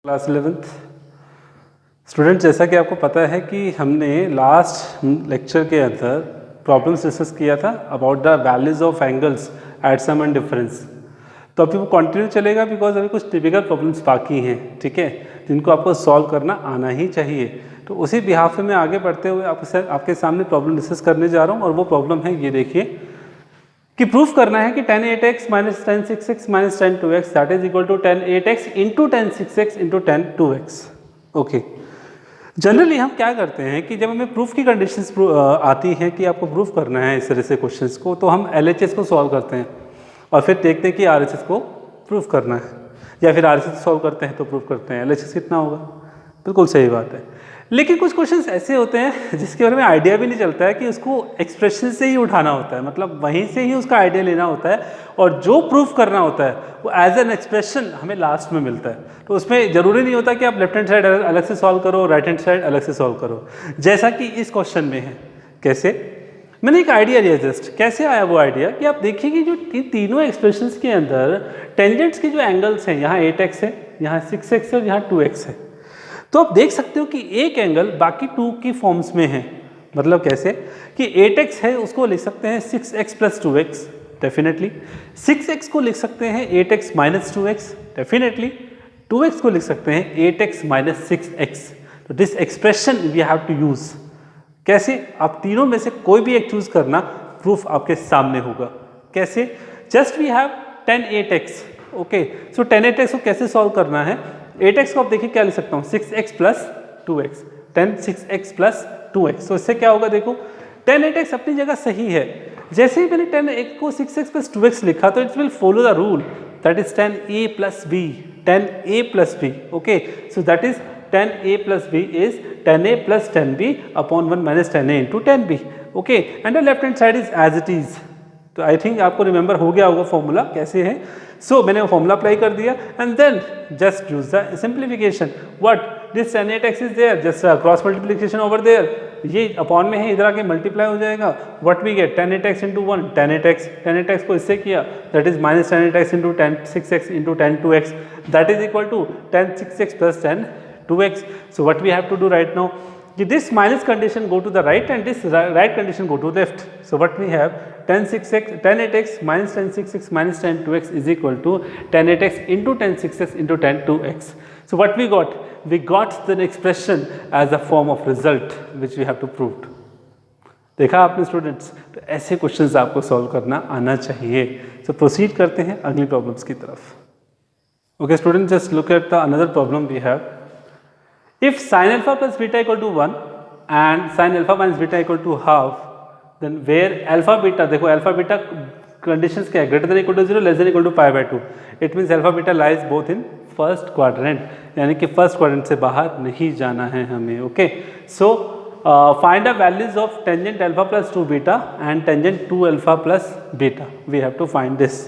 Class 11th student, जैसा कि आपको पता है कि हमने लास्ट लेक्चर के अंदर प्रॉब्लम्स डिस्कस किया था about the values of angles at sum and difference. तो अभी वो कंटिन्यू चलेगा बिकॉज अभी कुछ टिपिकल प्रॉब्लम्स बाकी हैं, ठीक है, जिनको आपको सॉल्व करना आना ही चाहिए। तो उसी बिहाफ में आगे बढ़ते हुए आपके सामने प्रॉब्लम डिस्कस करने जा रहा हूँ। और वो प्रॉब्लम है, ये देखिए कि प्रूफ करना है कि tan 8x minus tan 6x minus tan 2x that is equal to tan 8x into tan 6x into tan 2x। Okay, generally हम क्या करते हैं कि जब हमें प्रूफ की कंडीशंस आती हैं कि आपको प्रूफ करना है इस तरह से क्वेश्चंस को, तो हम LHS को सॉल्व करते हैं और फिर देखते हैं कि RHS को प्रूफ करना है, या फिर RHS सॉल्व करते हैं तो प्रूफ करते हैं LHS कितना होगा। बिल्कुल सही बात है। लेकिन कुछ क्वेश्चंस ऐसे होते हैं जिसके बारे में आइडिया भी नहीं चलता है कि उसको एक्सप्रेशन से ही उठाना होता है, मतलब वहीं से ही उसका आइडिया लेना होता है, और जो प्रूफ करना होता है वो एज एन एक्सप्रेशन हमें लास्ट में मिलता है। तो उसमें ज़रूरी नहीं होता कि आप लेफ्ट हैंड साइड अलग से सॉल्व करो, राइट हैंड साइड अलग से सॉल्व करो, जैसा कि इस क्वेश्चन में है। कैसे? मैंने एक आइडिया लिया जस्ट। कैसे आया वो आइडिया कि आप देखिए कि जो तीनों एक्सप्रेशंस के अंदर टेंजेंट्स के जो एंगल्स हैं, यहाँ 8x है, यहाँ 6x है और यहाँ 2x है। तो आप देख सकते हो कि एक एंगल बाकी 2 की फॉर्म्स में है। मतलब कैसे कि 8x है उसको लिख सकते हैं 6x plus 2x definitely, 6x को लिख सकते हैं 8x minus 2x definitely, 2x को लिख सकते हैं 8x माइनस 6x। तो this expression we have to use. कैसे? आप तीनों में से कोई भी एक चूज करना, प्रूफ आपके सामने होगा। कैसे? Just we have tan 8x। Okay, so tan 8x को कैसे सॉल्व करना है? 8x को आप देखिए क्या लिख सकता हूँ, 6x plus 2x, tan 6x plus 2x। तो इससे क्या होगा, देखो tan 8x अपनी जगह सही है। जैसे ही मैंने tan 8 को 6x प्लस 2x लिखा तो it will follow the rule that is tan a plus b, tan a plus b। Okay, so that is tan a plus b is tan a plus tan b upon 1 minus tan a into tan b। Okay, and the left hand side is as it is. तो I think आपको remember हो गया होगा formula कैसे है। सो मैंने वो formula apply कर दिया and then just use the simplification. What this tan 8x is there, just cross multiplication over there, ये अपॉन में है, इधर आके मल्टीप्लाई हो जाएगा। What we get tan 8x into 1 tan 8x को इससे किया that is minus tan 8x into tan 6x into tan 2x that is equal to tan 6x plus tan 2x। So what we have to do right now कि this minus condition go to the right and this right condition go to left. So what we have tan 8x minus tan 6x minus tan 2x is equal to tan 8x into tan 6x into tan 2x. So what we got? We got the expression as a form of result which we have to prove. देखा आपने students? तो ऐसे questions आपको solve करना आना चाहिए। So proceed करते हैं अगली प्रॉब्लम्स की तरफ। Okay students, just look at the another problem we have. If sin alpha plus beta equal to 1 and sin alpha minus beta equal to half, then where alpha beta, देखो alpha beta conditions क्या है, greater than equal to 0 less than equal to pi by 2, it means alpha beta lies both in first quadrant, यानी कि first quadrant से बाहर नहीं जाना है हमें। Okay, so find the values of tangent alpha plus 2 beta and tangent 2 alpha plus beta. We have to find this.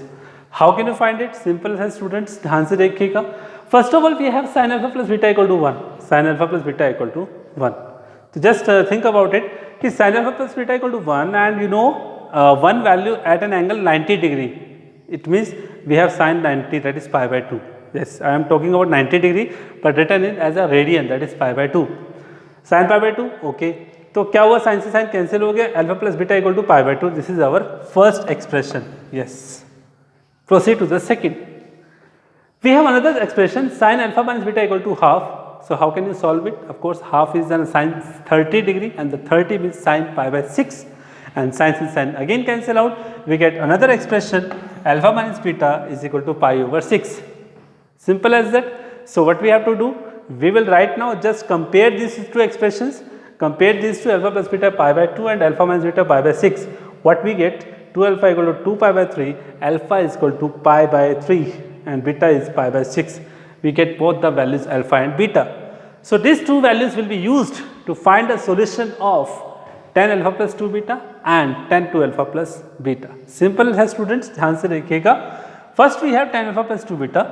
How can you find it? Simple है students, ध्यान से देखिएगा। First of all, we have sin alpha plus beta equal to 1. Sin alpha plus beta equal to 1. So just think about it. कि sin alpha plus beta equal to 1 and you know one value at an angle 90 degree. It means we have sin 90 that is pi by 2. Yes, I am talking about 90 degree but written it as a radian that is pi by 2. Sin pi by 2, okay. तो क्या हुआ, sin से sin cancel हो गया, alpha plus beta equal to pi by 2. This is our first expression. Yes. Proceed to the second. We have another expression sin alpha minus beta equal to half. So how can you solve it? Of course, half is then sin 30 degree and the 30 means sin pi by 6 and sin and sin again cancel out. We get another expression alpha minus beta is equal to pi over 6. Simple as that. So what we have to do? We will right now just compare these two expressions. Compare these two, alpha plus beta pi by 2 and alpha minus beta pi by 6. What we get? 2 alpha equal to 2 pi by 3, alpha is equal to pi by 3 and beta is pi by 6. We get both the values alpha and beta. So these two values will be used to find the solution of tan alpha plus 2 beta and tan 2 alpha plus beta. Simple है students, ध्यान से देखिएगा। First we have tan alpha plus 2 beta,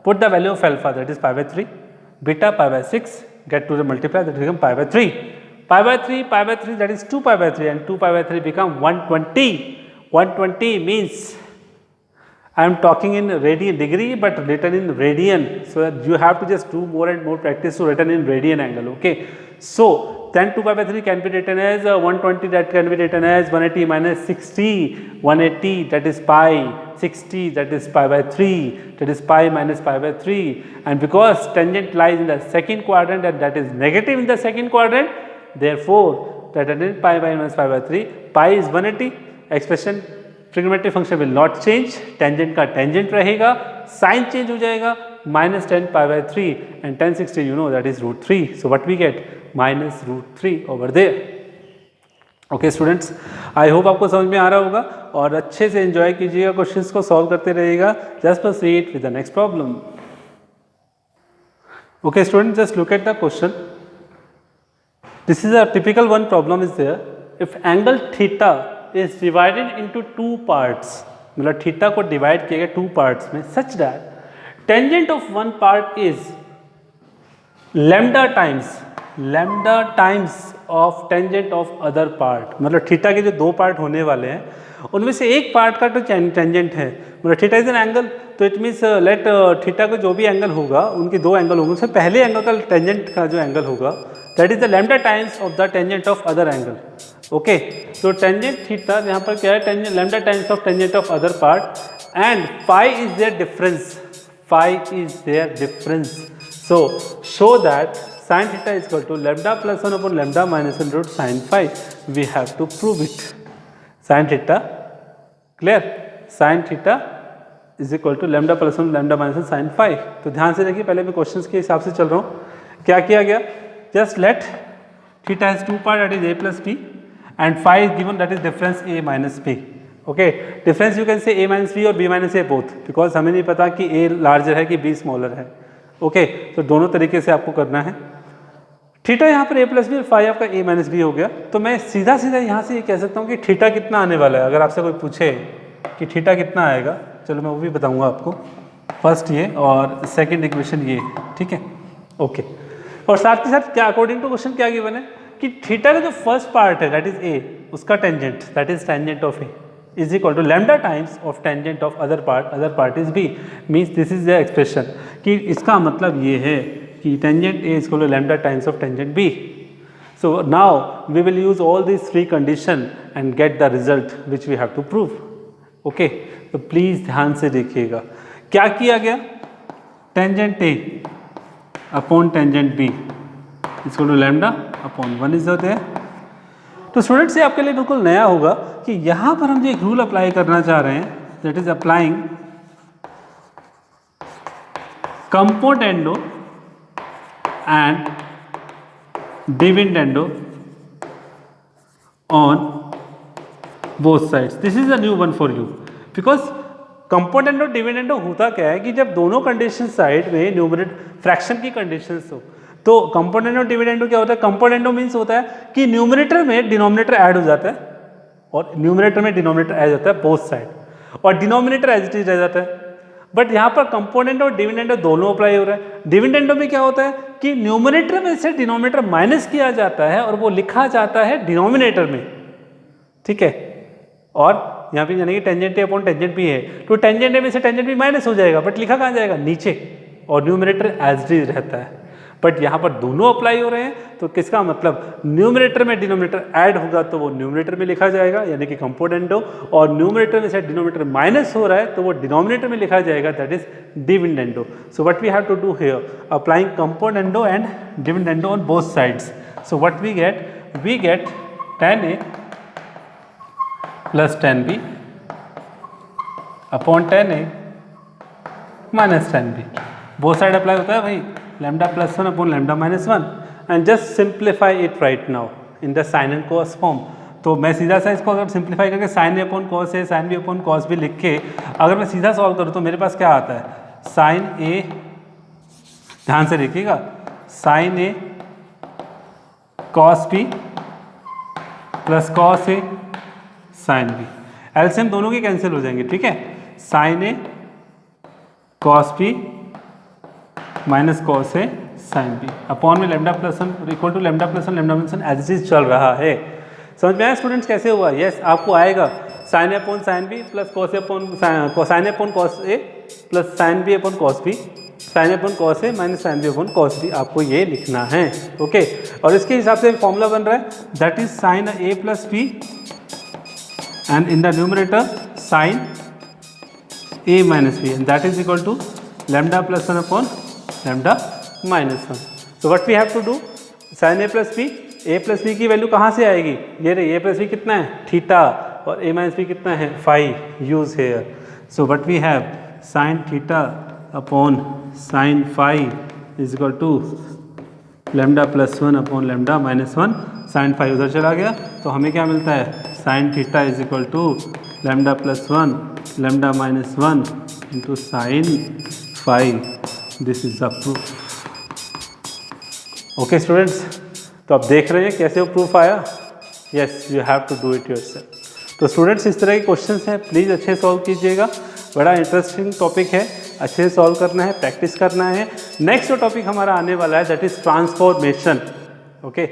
put the value of alpha that is pi by 3, beta pi by 6, get to the multiply that become pi by 3. Pi by 3 that is 2 pi by 3 and 2 pi by 3 become 120. 120 means I am talking in radian degree but written in radian, so that you have to just do more and more practice to written in radian angle. Okay, so tan 2 pi by 3 can be written as 120, that can be written as 180 minus 60, 180 that is pi, 60 that is pi by 3, that is pi minus pi by 3, and because tangent lies in the second quadrant and that is negative in the second quadrant, therefore that is pi minus pi by 3, pi is 180, expression trigonometric function will not change, tangent का tangent रहेगा, sine change हो जाएगा, minus 10 pi by 3 and 10 60 you know that is root 3, so what we get minus root 3 over there. Okay students, I hope आपको समझ में आ रहा होगा और अच्छे से एंजॉय कीजिएगा, क्वेश्चंस को सॉल्व करते रहिएगा. Just proceed with the next problem. Okay student, just look at the question. This is a typical one problem is there. If angle theta is divided into two parts, मतलब theta को divide किया गया two parts में, such that tangent of one part is lambda times of tangent of other part. मतलब theta के जो दो part होने वाले हैं उनमें से एक पार्ट का तो टेंजेंट है, मतलब थीटा इज एन एंगल, तो इट मीन्स लेट थीटा का जो भी एंगल होगा उनके दो एंगल होंगे, उससे पहले एंगल का टेंजेंट का जो एंगल होगा that is the lambda times of the tangent of other angle. Okay, तो टेंजेंट थीटा यहाँ पर क्या है, tangent lambda times of tangent of other part and phi is there difference. So show that sin theta is equal to lambda plus 1 upon lambda minus 1 root sin phi. We have to prove it. Sin theta, clear? Sin theta is equal to lambda plus 1 lambda minus 1 sin phi. तो ध्यान से देखिए, पहले मैं questions के हिसाब से चल रहा हूँ. क्या किया गया, just let theta has two part, that is a plus b, and phi is given, that is difference a minus b. Okay, difference you can say a minus b और b minus a both, because हमें नहीं पता कि a larger है कि b smaller है. Okay, तो दोनों तरीके से आपको करना है. थीटा यहाँ पर a प्लस बी और फाई आपका a माइनस बी हो गया, तो मैं सीधा यहाँ से ये कह सकता हूँ कि थीटा कितना आने वाला है. अगर आपसे कोई पूछे कि थीटा कितना आएगा, चलो मैं वो भी बताऊँगा आपको. फर्स्ट ये और सेकंड इक्वेशन ये, ठीक है. ओके, और साथ के साथ क्या अकॉर्डिंग टू क्वेश्चन क्या गिवन है कि थीटा का जो फर्स्ट पार्ट है दैट इज a, उसका tangent that is tangent of a is equal to lambda times of tangent of other part is b. means this is the expression कि इसका मतलब ये है कि tangent a is equal to lambda times of tangent b. So now we will use all these three condition and get the result which we have to prove. Okay, तो please ध्यान से देखिएगा क्या किया गया. tangent a upon tangent b is equal to lambda upon 1 is there. तो students ये आपके लिए बिल्कुल नया होगा कि यहाँ पर हम जो एक रूल अप्लाई करना चाह रहे हैं, that is applying componendo and dividendo on both sides. This is a new one for you, because componendo dividendo होता क्या है कि जब दोनों कंडीशन साइड में न्यूमरेटर फ्रैक्शन की कंडीशंस हो, तो कंपोनेंडो डिविडेंडो क्या होता है. कंपोनेंडो मीन्स होता है कि न्यूमरेटर में डिनोमिनेटर ऐड हो जाता है और न्यूमरेटर में डिनोमिनेटर ऐड होता है बोथ साइड, और डिनोमिनेटर एज इट इज रह जाता है. बट यहाँ पर कंपोनेंडो और डिविडेंडो दोनों अप्लाई हो रहा है. डिविडेंडो में क्या होता है कि न्यूमरेटर में से डिनोमिनेटर माइनस किया जाता है और वो लिखा जाता है डिनोमिनेटर में, ठीक है. और यहाँ पे यानी कि tangent A upon tangent B है, तो टेंजेंट ए में से टेंजेंट बी माइनस हो जाएगा, बट लिखा कहाँ जाएगा, नीचे, और न्यूमरेटर एज इट इज रहता है. बट यहाँ पर दोनों अप्लाई हो रहे हैं, तो किसका मतलब न्यूमरेटर में डिनोमिनेटर ऐड होगा तो वो न्यूमरेटर में लिखा जाएगा यानी कि कंपोनेंडो, और न्यूमरेटर में से डिनोमिनेटर माइनस हो रहा है तो वो डिनोमिनेटर में लिखा जाएगा that is dividendo. So what we have to do here, applying componendo and dividendo on both sides. So what we get tan a plus tan b upon tan a minus tan b. Both side apply होता है भाई, lambda plus 1 upon lambda minus 1, and just simplify it right now in the sin and cos form. तो मैं सीधा सा इसको अगर simplify करके sin a upon cos a, sin b upon cos b लिख के अगर मैं सीधा सॉल्व करूँ तो मेरे पास क्या आता है, sin a, ध्यान से देखिएगा, sin a cos b plus cos a sin b. LCM दोनों के कैंसिल हो जाएंगे, ठीक है. sin a cos b minus cos है साइन बी अपॉन में lambda plus 1 equal to lambda plus 1 lambda minus 1 as it is चल रहा है. समझ में आया स्टूडेंट्स कैसे हुआ. यस आपको आएगा sine A upon sine B plus cos A upon sine A upon cos A plus sine B upon cos B, sine A upon cos A minus sine B upon cos B, आपको ये लिखना है। Okay, और इसके हिसाब से formula बन रहा है that is sine A plus B and in the numerator sine A minus B and that is equal to lambda plus 1 upon lambda minus 1। So what we have to do, sine A plus B की value कहाँ से आएगी, ये रही ए plus B कितना है theta और ए minus B कितना है phi, use here. So what we have sine theta upon sine phi is equal to lambda plus 1 upon lambda minus 1, sine phi उधर चला गया तो हमें क्या मिलता है sine theta is equal to lambda plus 1 lambda minus 1 into sine phi. This is the proof. Okay students, तो आप देख रहे हैं कैसे वो प्रूफ आया। Yes, you have to do it yourself. तो स्टूडेंट्स इस तरह के क्वेश्चंस हैं, प्लीज़ अच्छे सॉल्व कीजिएगा, बड़ा इंटरेस्टिंग टॉपिक है, अच्छे से सॉल्व करना है, प्रैक्टिस करना है। नेक्स्ट जो टॉपिक हमारा आने वाला है that is transformation. Okay,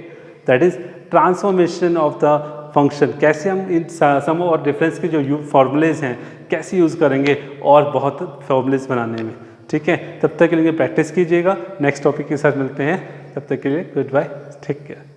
that is transformation of the function, कैसे हम इन सम और डिफरेंस के जो फॉर्मूलेज हैं कैसे यूज़ करेंगे और बहुत फॉर्मूलेज बनाने में। ठीक है, तब तक के लिए प्रैक्टिस कीजिएगा। नेक्स्ट टॉपिक के साथ मिलते हैं, तब तक के लिए गुड बाय, टेक केयर।